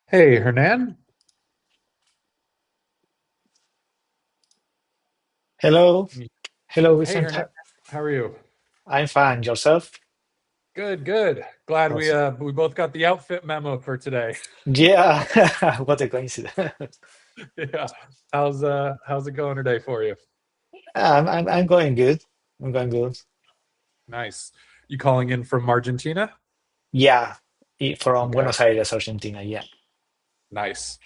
Hey, Hernan. Hello, hello, Hey, Vicente. Hernan. How are you? I'm fine. Yourself? Good, good. Glad we Awesome. we both got the outfit memo for today. Yeah, what a coincidence. Yeah. How's it going today for you? I'm going good. I'm going good. Nice. You calling in from Argentina? Yeah, from Okay. Buenos Aires, Argentina. Yeah. Nice.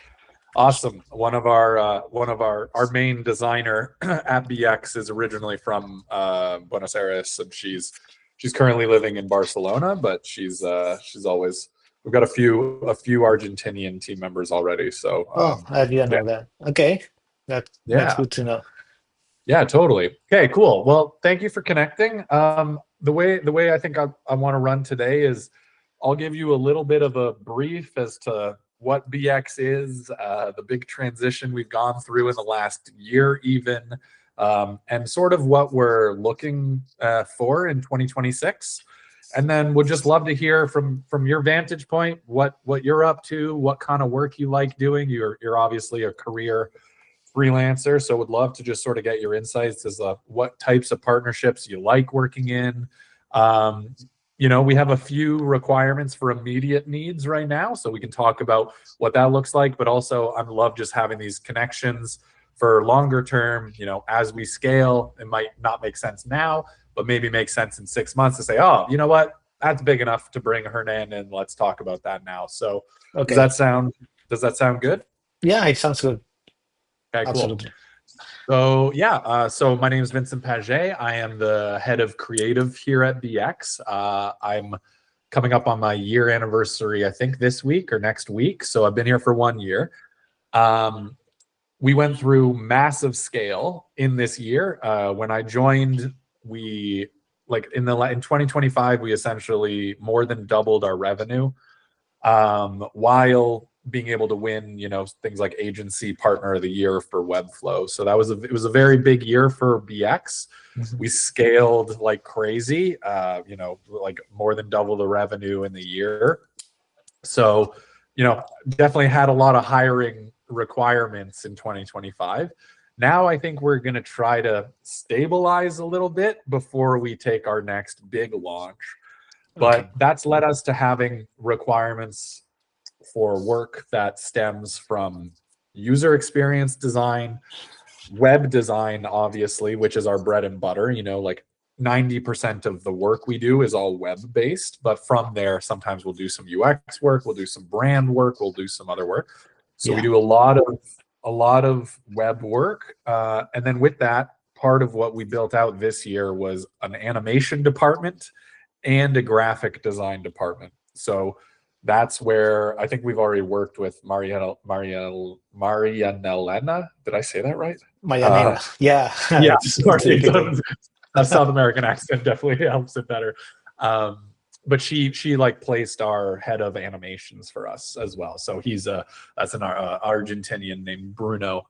Awesome. One of our main designer at BX is originally from Buenos Aires, and she's currently living in Barcelona, but she's always we've got a few Argentinian team members already. So Oh, I didn't yeah, know that. Okay, that's yeah. good to know. Yeah, totally. Okay, cool. Well, thank you for connecting. The way I think I want to run today is I'll give you a little bit of a brief as to what BX is, the big transition we've gone through in the last year, even, and sort of what we're looking for in 2026. And then would just love to hear from your vantage point what you're up to, what kind of work you like doing. You're obviously a career freelancer, so would love to just sort of get your insights as what types of partnerships you like working in. um, we have a few requirements for immediate needs right now, so we can talk about what that looks like, but also I love just having these connections for longer term. As we scale, it might not make sense now, but maybe make sense in 6 months to say, oh, you know what, that's big enough to bring Hernan in, let's talk about that now. So does Okay. that sound does that sound good? Yeah, it sounds good. Okay, cool. Absolutely. So yeah, so my name is Vincent Paget. I am the head of creative here at BX. I'm coming up on my year anniversary, I think this week or next week. So I've been here for 1 year. Um, we went through massive scale in this year. When I joined, we like in 2025, we essentially more than doubled our revenue, while being able to win, things like agency partner of the year for Webflow. So it was a very big year for BX. Mhm. We scaled like crazy, like more than double the revenue in the year. So, definitely had a lot of hiring requirements in 2025. Now I think we're going to try to stabilize a little bit before we take our next big launch. Okay. But that's led us to having requirements for work that stems from user experience design, web design, obviously, which is our bread and butter. Like 90% of the work we do is all web based, but from there, sometimes we'll do some UX work, we'll do some brand work, we'll do some other work. So we Yeah. do a lot of web work, and then with that, part of what we built out this year was an animation department and a graphic design department. So that's where I think we've already worked with Marianelena. Did I say that right? Uh, Marianela. Yeah, yeah, it's sorry. difficult. A South American accent definitely helps it better. But she like placed our head of animations for us as well. So that's an Argentinian named Bruno.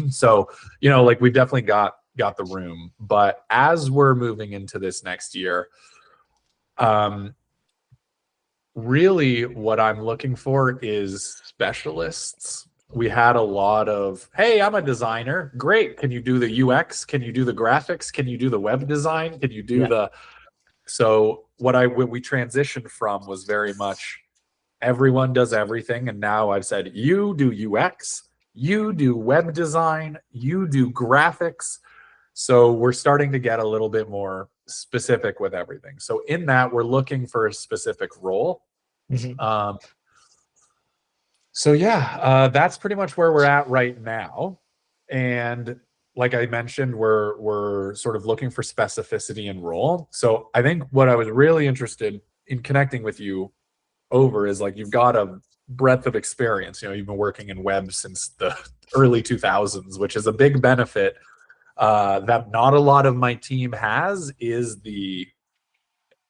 So like we've definitely got the room. But as we're moving into this next year, um, really what I'm looking for is specialists. We had a lot of, hey, I'm a designer. Great. Can you do the UX? Can you do the graphics? Can you do the web design? Can you do Yeah. the so what we transitioned from was very much everyone does everything. And now I've said, you do UX, you do web design, you do graphics. So we're starting to get a little bit more specific with everything. So in that, we're looking for a specific role. Mhm. Um, So yeah, that's pretty much where we're at right now. And like I mentioned, we're sort of looking for specificity and role. So I think what I was really interested in connecting with you over is like you've got a breadth of experience. You know, you've been working in web since the early 2000s, which is a big benefit that not a lot of my team has is the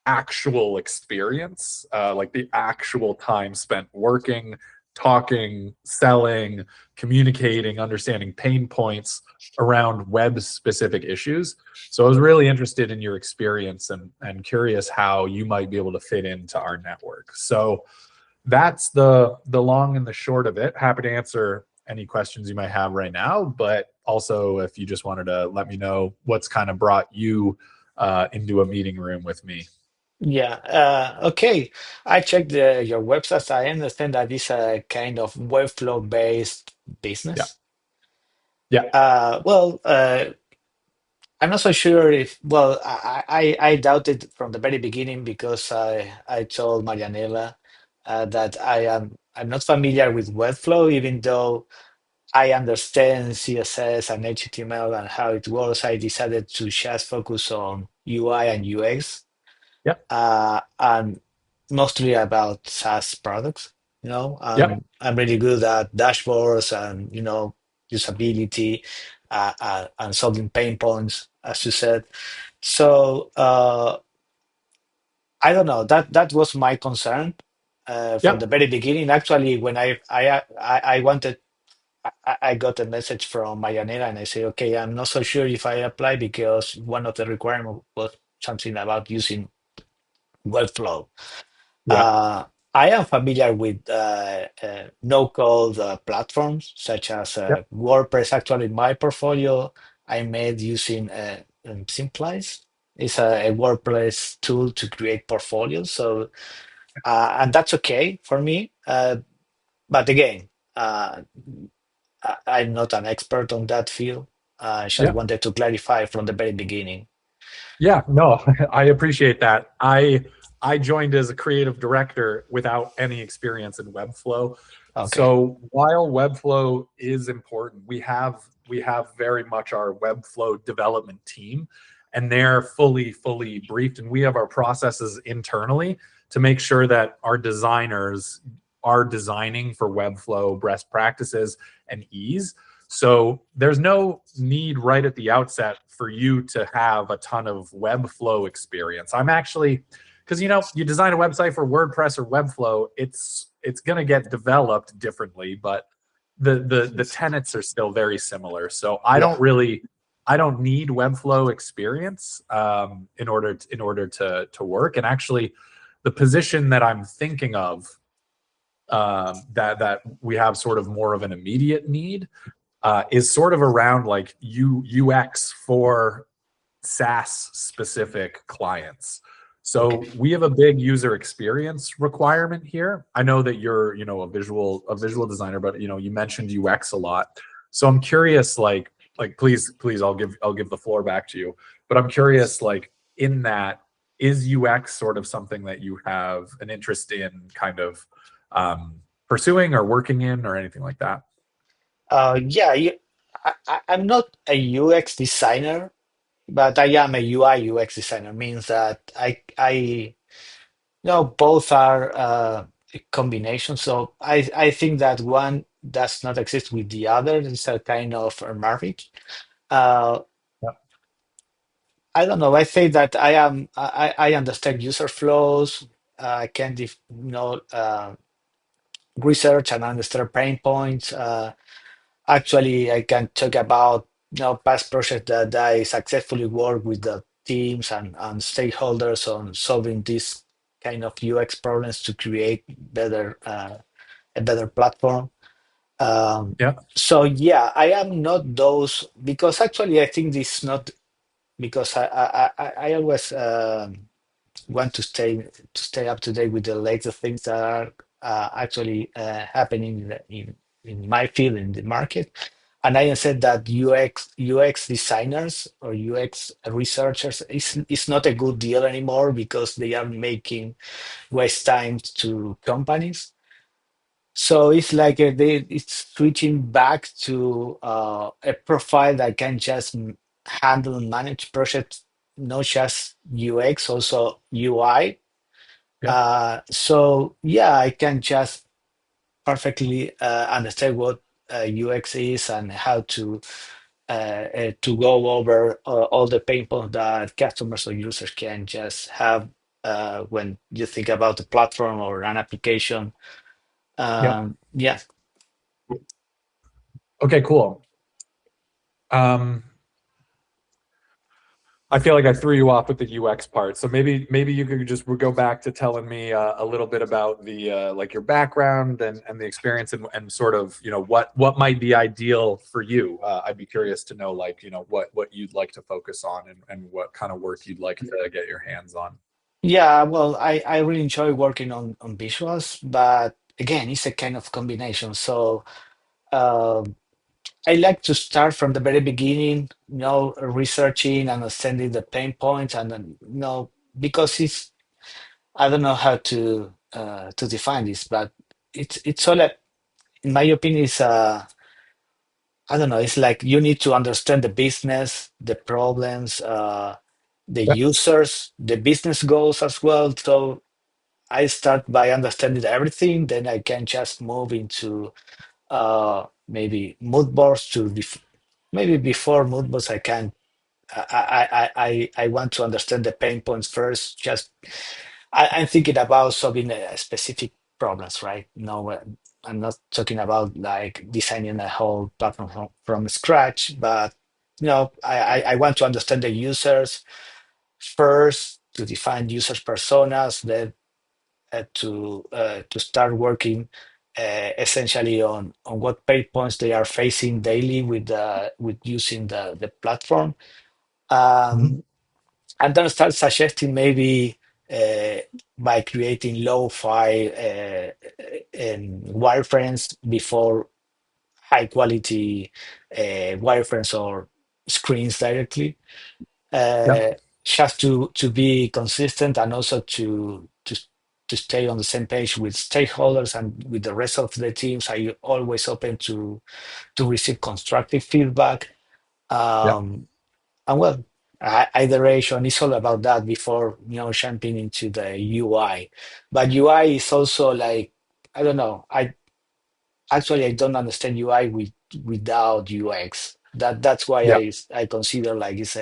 actual experience, like the actual time spent working, talking, selling, communicating, understanding pain points around web specific issues. So I was really interested in your experience and curious how you might be able to fit into our network. So that's the long and the short of it. Happy to answer any questions you might have right now, but also if you just wanted to let me know what's kind of brought you into a meeting room with me. Yeah. Okay. I checked your website. I understand that it's a kind of workflow based Yeah. business. Yeah. Well, I'm not so sure if, well, I doubted from the very beginning because I told Marianela that I'm not familiar with Webflow, even though I understand CSS and HTML and how it works. I decided to just focus on UI and UX Yeah. and mostly about SaaS products. Yeah. I'm really good at dashboards and usability and solving pain points, as you said. So I don't know. That was my concern from Yeah. the very beginning. Actually, when I wanted. I got a message from Mayanera and I say, okay, I'm not so sure if I apply because one of the requirements was something about using Webflow. Yeah. Uh, I am familiar with no-code platforms such as Yeah. WordPress. Actually, my portfolio I made using Simplice. It's a WordPress tool to create portfolios. So, and that's okay for me. But again, I'm not an expert on that field. I just Yeah. wanted to clarify from the very beginning. Yeah, no, I appreciate that. I joined as a creative director without any experience in Webflow. Okay. So while Webflow is important, we have very much our Webflow development team, and they're fully briefed, and we have our processes internally to make sure that our designers are designing for Webflow best practices and ease. So there's no need right at the outset for you to have a ton of Webflow experience. I'm actually, because you design a website for WordPress or Webflow, it's going to get developed differently, but the tenets are still very similar. So Yeah. I don't need Webflow experience in order to work. And actually, the position that I'm thinking of that we have sort of more of an immediate need is sort of around like UX for SaaS specific clients. Okay. So we have a big user experience requirement here. I know that you're, a visual designer, but you mentioned UX a lot. So I'm curious, like please, I'll give the floor back to you. But I'm curious, like in that, is UX sort of something that you have an interest in kind of pursuing or working in or anything like that? Yeah. I'm not a UX designer, but I am a UI UX designer. Means that both are a combination. So I think that one does not exist with the other. It's a kind of a marriage. Uh, Yeah, I don't know. I think that I understand user flows. I can research and understand pain points. Actually, I can talk about past projects that I successfully worked with the teams and stakeholders on solving these kind of UX problems to create a better platform. Um, yeah, so yeah, I am not those because actually I think this is not because I always want to stay up to date with the latest things that are actually happening in my field in the market. And I said that UX designers or UX researchers is not a good deal anymore because they are making waste time to companies. So it's like it's switching back to a profile that can just handle and manage projects, not just UX, also UI. Yeah. So yeah, I can just perfectly understand what UX is and how to go over all the pain points that customers or users can just have when you think about the platform or an application. Yeah. Yeah. Okay, cool. Um, I feel like I threw you off with the UX part, so maybe you could just go back to telling me a little bit about the like your background and the experience and sort of what might be ideal for you. I'd be curious to know like what you'd like to focus on and what kind of work you'd like to get your hands on. Yeah, well, I really enjoy working on visuals, but again, it's a kind of combination. So uh, I like to start from the very beginning, researching and understanding the pain points, and then, because I don't know how to define this, but it's all in my opinion, is I don't know, it's like you need to understand the business, the problems, the Yeah. users, the business goals as well. So I start by understanding everything, then I can just move into maybe mood boards maybe before mood boards I can I want to understand the pain points first. Just I'm thinking about solving a specific problems, right? No, I'm not talking about like designing a whole platform from scratch, but I want to understand the users first to define users personas, then to start working essentially on what pain points they are facing daily with using the platform, Mhm. um, and then start suggesting maybe uh, by creating lo-fi wireframes before high quality wireframes or screens directly, Yeah. uh, just to be consistent and also to stay on the same page with stakeholders and with the rest of the teams. I always open to receive constructive feedback. Yeah. Um, and well, iteration is all about that before jumping into the UI. But UI is also like I don't know. I don't understand UI without UX. That's why Yeah. I consider like it's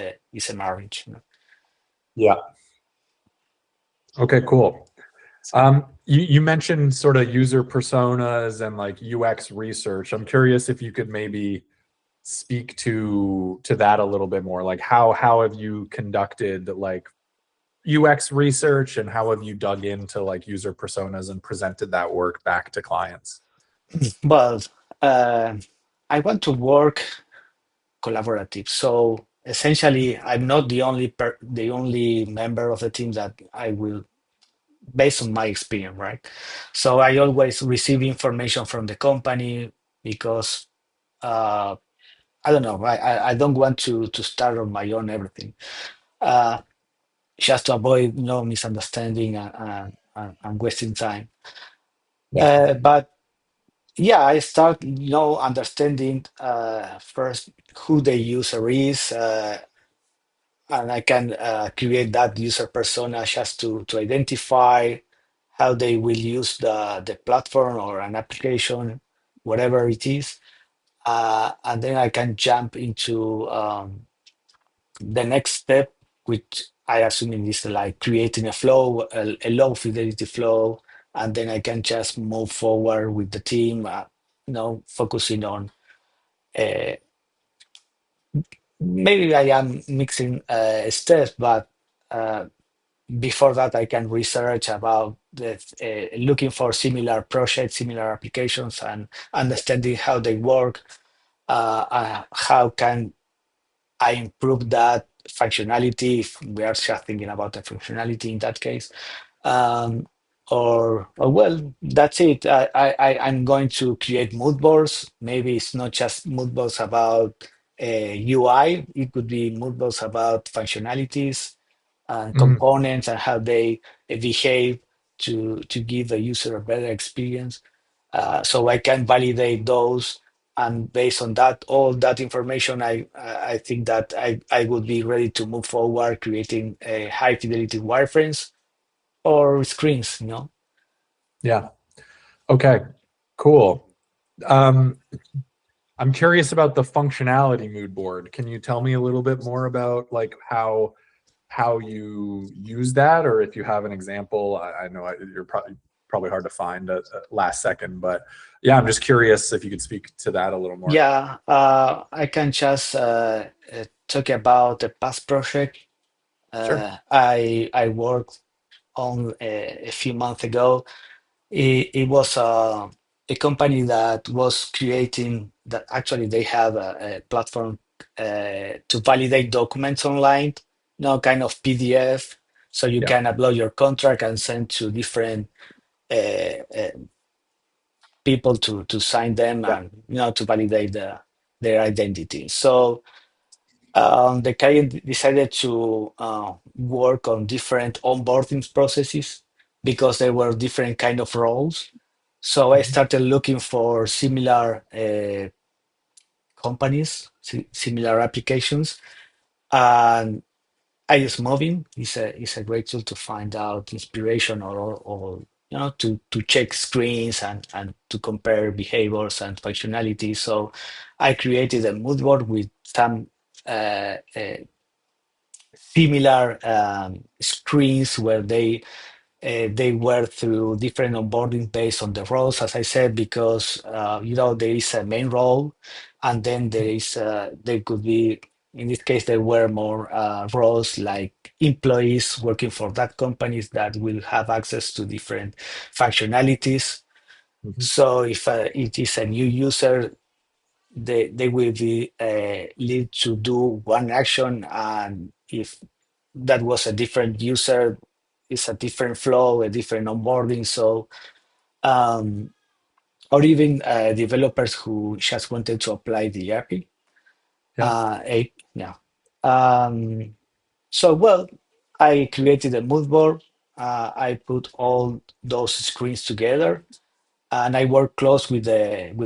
a marriage. Yeah. Okay, cool. You mentioned sort of user personas and like UX research. I'm curious if you could maybe speak to that a little bit more. Like how have you conducted like UX research and how have you dug into like user personas and presented that work back to clients? Well, uh, I want to work collaborative. So essentially, I'm not the only member of the team that I will, based on my experience, right? So I always receive information from the company because uh, I don't know. I don't want to start on my own everything, uh, just to avoid misunderstanding and wasting time. Yeah. But yeah, I start understanding first who the user is, and I can create that user persona just to identify how they will use the platform or an application, whatever it is, and then I can jump into the next step, which I assume is like creating a flow, a low fidelity flow, and then I can just move forward with the team, focusing on. Uh, Maybe I am mixing steps, but uh, before that, I can research about looking for similar projects, similar applications, and understanding how they work. How can I improve that functionality if we are just thinking about the functionality in that case? Um, or well, that's it. I'm going to create mood boards. Maybe it's not just mood boards about UI. It could be mood boards about functionalities and Mm, components and how they behave to give the user a better experience. so I can validate those, and based on that, all that information, I think that I would be ready to move forward, creating a high fidelity wireframes or screens. Yeah. Okay. Cool. Um, I'm curious about the functionality mood board. Can you tell me a little bit more about like how you use that, or if you have an example? I know you're probably hard to find at last second, but yeah, I'm just curious if you could speak to that a little more. Yeah, I can just talk about the past project Sure. I worked on a few months ago. It was a company that was creating that. Actually, they have a platform to validate documents online, kind of PDF, so you Yeah. can upload your contract and send to different uh, uh, people to sign them, Yeah. and to validate their identity. So the client decided to work on different onboarding processes because there were different kind of roles. So I Mhm. started looking for similar companies, similar applications, and I use Moving. It's a great tool to find out inspiration, or to check screens and to compare behaviors and functionality. So I created a mood board with some similar screens where they were through different onboarding based on the roles, as I said, because there is a main role, and then there could be, in this case, there were more roles like employees working for that companies that will have access to different functionalities. Mhm. So if it is a new user, they will be lead to do one action, and if that was a different user, it's a different flow, a different onboarding. So um, or even developers who just wanted to apply the API. Yeah. Yeah. Um, so well, I created a mood board. I put all those screens together, and I work close with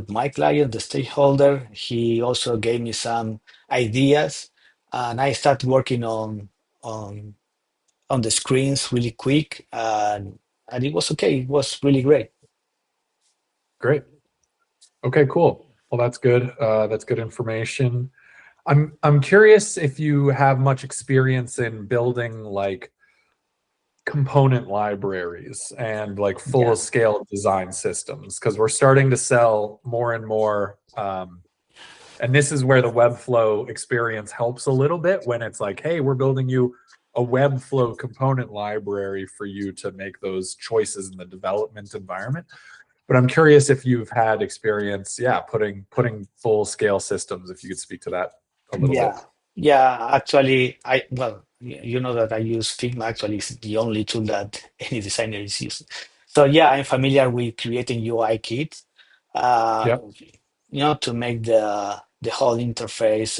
my client, the stakeholder. He also gave me some ideas, and I started working on on the screens really quick, and it was okay. It was really great. Great. Okay, cool. Well, that's good. That's good information. I'm curious if you have much experience in building like component libraries and like full Yeah, scale design systems, because we're starting to sell more and more. And this is where the Webflow experience helps a little bit when it's like, hey, we're building you a Webflow component library for you to make those choices in the development environment. But I'm curious if you've had experience, yeah, putting full scale systems. If you could speak to that a little bit. yeah, yeah. Actually, you know that I use Figma. Actually, it's the only tool that any designer is using. So yeah, I'm familiar with creating UI kits. Uh, Yeah. to make the whole interface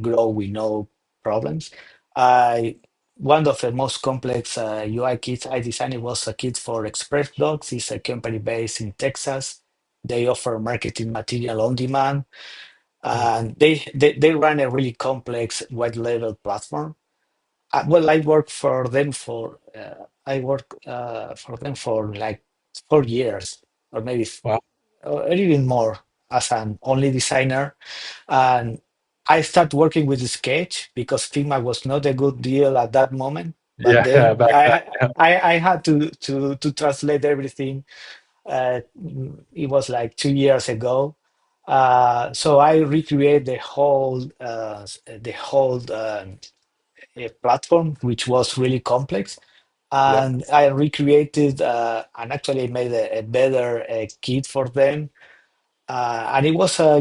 grow with no problems. I One of the most complex UI kits I designed was a kit for Express Docs. It's a company based in Texas. They offer marketing material on demand, Mm. and they run a really complex white label platform. Well, I work for them for like 4 years, or maybe Wow. or even more, as an only designer. And I started working with Sketch because Figma was not a good deal at that moment. But Yeah, yeah, then back then. Yeah. I had to translate everything. It was like 2 years ago. So I recreate the whole platform, which was really complex. Yep. And I recreated and actually made a better kit for them, and it was a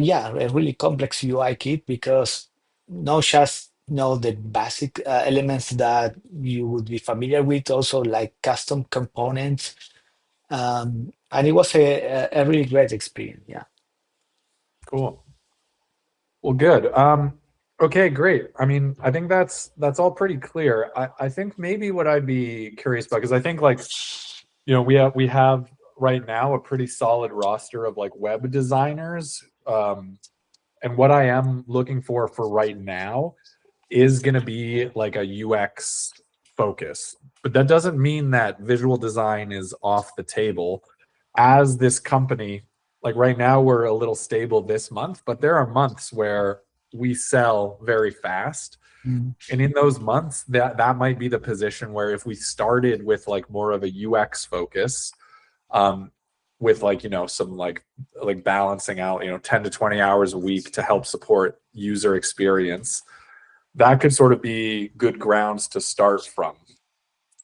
really complex UI kit because not just the basic elements that you would be familiar with, also like custom components, and it was a really great experience. Yeah, Cool. Well, good. Okay, great. I mean, I think that's all pretty clear. I think maybe what I'd be curious about, because I think like, we have right now a pretty solid roster of like web designers. And what I am looking for right now is going to be like a UX focus. But that doesn't mean that visual design is off the table. As this company, like right now, we're a little stable this month, but there are months where we sell very fast. Mm. And in those months, that might be the position where if we started with like more of a UX focus, um, with like, you know, some like balancing out, you know, 10 to 20 hours a week to help support user experience, that could sort of be good grounds to start from.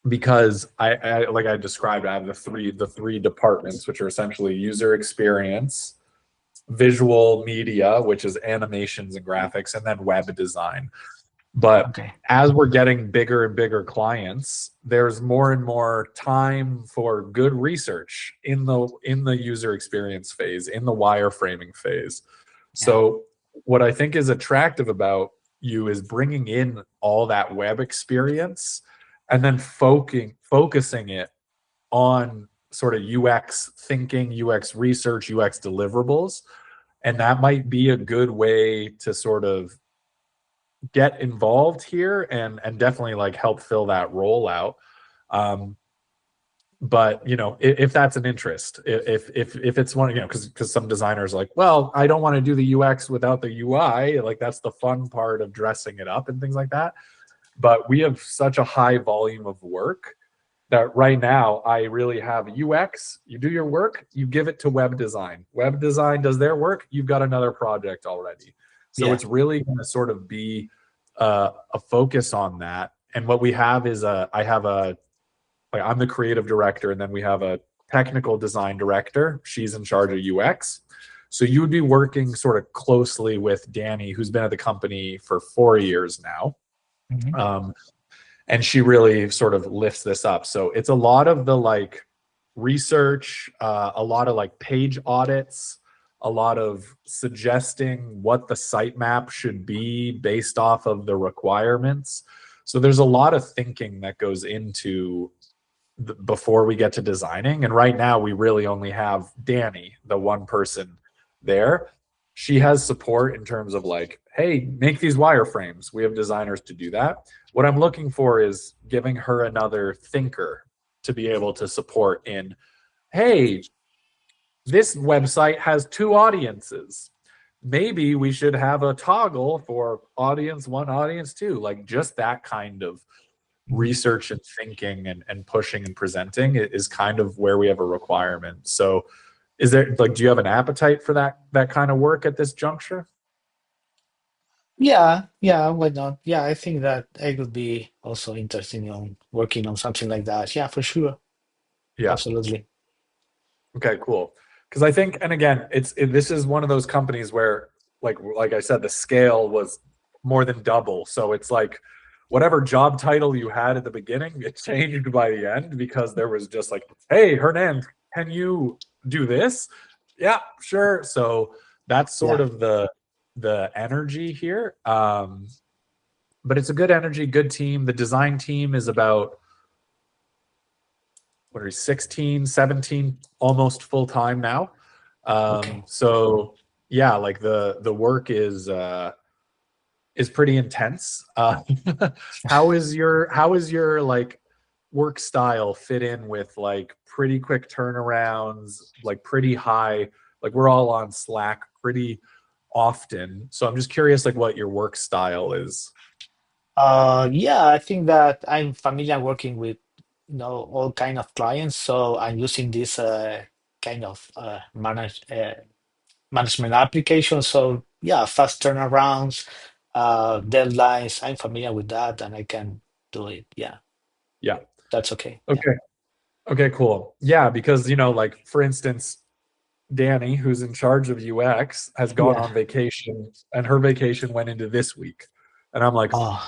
Because I like I described, I have the three departments, which are essentially user experience, visual media, which is animations and graphics, and then web design. But Okay. as we're getting bigger and bigger clients, there's more and more time for good research in the user experience phase, in the wireframing phase. Yeah. So what I think is attractive about you is bringing in all that web experience and then focusing it on sort of UX thinking, UX research, UX deliverables. And that might be a good way to sort of get involved here and definitely like help fill that role out. Um, but you know, if that's an interest, if it's one, you know, because some designers are like, well, I don't want to do the UX without the UI, like that's the fun part of dressing it up and things like that. But we have such a high volume of work that right now I really have UX. You do your work, you give it to web design. Web design does their work, you've got another project already. So Yeah. it's really going to sort of be a focus on that. And what we have is I have a like I'm the creative director, and then we have a technical design director. She's in charge of UX. So you would be working sort of closely with Danny, who's been at the company for 4 years now. Mhm. Um, and she really sort of lifts this up. So it's a lot of the like research, a lot of like page audits, a lot of suggesting what the sitemap should be based off of the requirements. So there's a lot of thinking that goes into before we get to designing. And right now we really only have Danny, the one person there. She has support in terms of like, hey, make these wireframes. We have designers to do that. What I'm looking for is giving her another thinker to be able to support in, hey, this website has two audiences. Maybe we should have a toggle for audience one, audience two, like just that kind of Mhm. research and thinking and pushing and presenting is kind of where we have a requirement. So is there like, do you have an appetite for that kind of work at this juncture? Yeah, yeah, why not? Yeah, I think that I would be also interested in working on something like that. Yeah, for sure. Yeah. Absolutely. Okay, cool. Because I think, and again, this is one of those companies where, like I said, the scale was more than double. So it's like whatever job title you had at the beginning, it changed by the end because there was just like, hey, Hernan, can you do this? Yeah, sure. So that's sort Yeah. of the energy here. But it's a good energy, good team. The design team is about what are you, 16, 17, almost full time now. Okay. So yeah, like the work is pretty intense. How is your like work style fit in with like pretty quick turnarounds, like pretty high, like we're all on Slack pretty often. So I'm just curious like what your work style is. Yeah, I think that I'm familiar working with all kind of clients, so I'm using this kind of management application. So yeah, fast turnarounds, deadlines. I'm familiar with that, and I can do it. Yeah, Yeah. that's okay. Yeah. Okay. Okay, cool. Yeah, because like for instance, Danny, who's in charge of UX, has gone Yeah. on vacation and her vacation went into this week. And I'm like, Oh,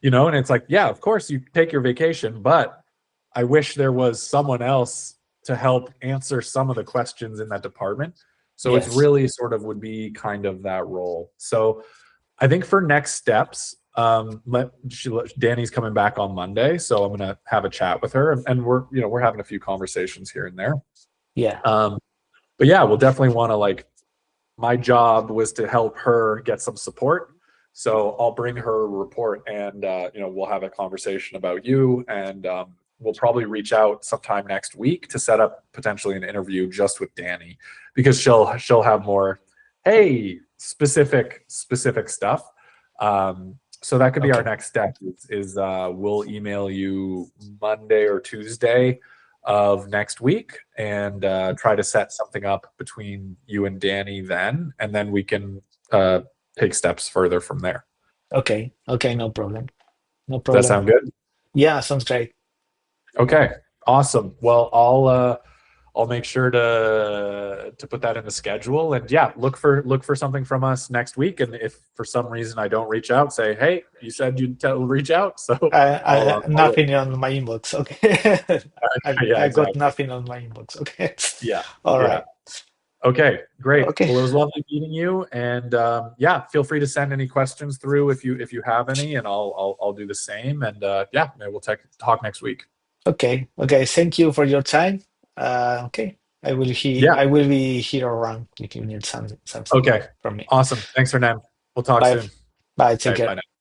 and it's like, yeah, of course you take your vacation, but I wish there was someone else to help answer some of the questions in that department. So it's yes. really sort of would be kind of that role. So I think for next steps, Danny's coming back on Monday, so I'm gonna have a chat with her, and we're having a few conversations here and there. Yeah. Um, but yeah, we'll definitely want to like. My job was to help her get some support. So I'll bring her a report, and we'll have a conversation about you, and we'll probably reach out sometime next week to set up potentially an interview just with Danny, because she'll have more, hey, specific stuff. So that could be our Okay. next step. We'll email you Monday or Tuesday of next week, and try to set something up between you and Danny then, and then we can uh, take steps further from there. Okay. Okay. No problem. No Does that problem. sound good? Yeah, sounds great. Okay, awesome. Well, I'll make sure to put that in the schedule, and yeah, look for something from us next week. And if for some reason I don't reach out, say, hey, you said you'd reach out, so I'll Nothing on my inbox. Okay. yeah, I got exactly. nothing on my inbox. Okay. Yeah, All yeah. right. Okay, great. Okay. Well, it was lovely meeting you, and yeah, feel free to send any questions through if you have any, and I'll do the same. And yeah, maybe we'll talk next week. Okay. Okay. Thank you for your time. Okay. Yeah. I will be here around if you need something Okay. from me. Awesome. Thanks, Hernan. We'll talk Bye. soon. Bye. Take Okay. care. Bye now.